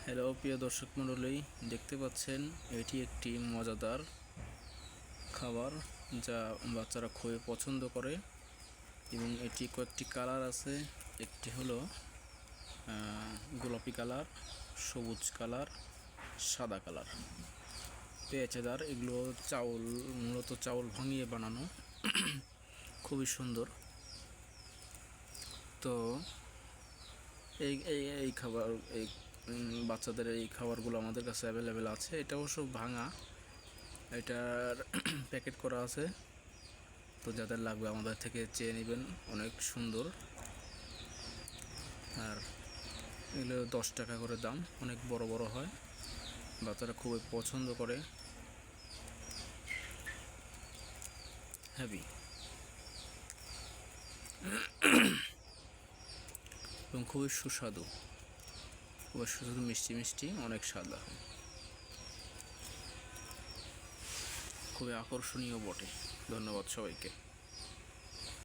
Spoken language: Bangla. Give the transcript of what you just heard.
হ্যালো প্রিয় দর্শক মণ্ডলী, দেখতে পাচ্ছেন এটি একটি মজাদার খাবার যা বাচ্চারা খুবই পছন্দ করে এবং এটি কয়েকটি কালার আছে। একটি হলো গোলাপি কালার, সবুজ কালার, সাদা কালার, পেঁয়াজেদার। এগুলো মূলত চাউল ভাঙিয়ে বানানো, খুবই সুন্দর। তো এই এই এই খাবার এই বাচ্চাদের এই খাবারগুলো আমাদের কাছে অ্যাভেলেবেল আছে। এটা অবশ্য ভাঙা, এটার প্যাকেট করা আছে। তো যাদের লাগবে আমাদের থেকে চেয়ে নেবেন, অনেক সুন্দর। আর এগুলো 10 টাকা করে দাম, অনেক বড় বড় হয়, বাচ্চারা খুবই পছন্দ করে। হ্যাভি এবং খুবই সুস্বাদু, মিষ্টি মিষ্টি, অনেক স্বাদ, খুবই আকর্ষণীয় বটে। ধন্যবাদ সবাইকে।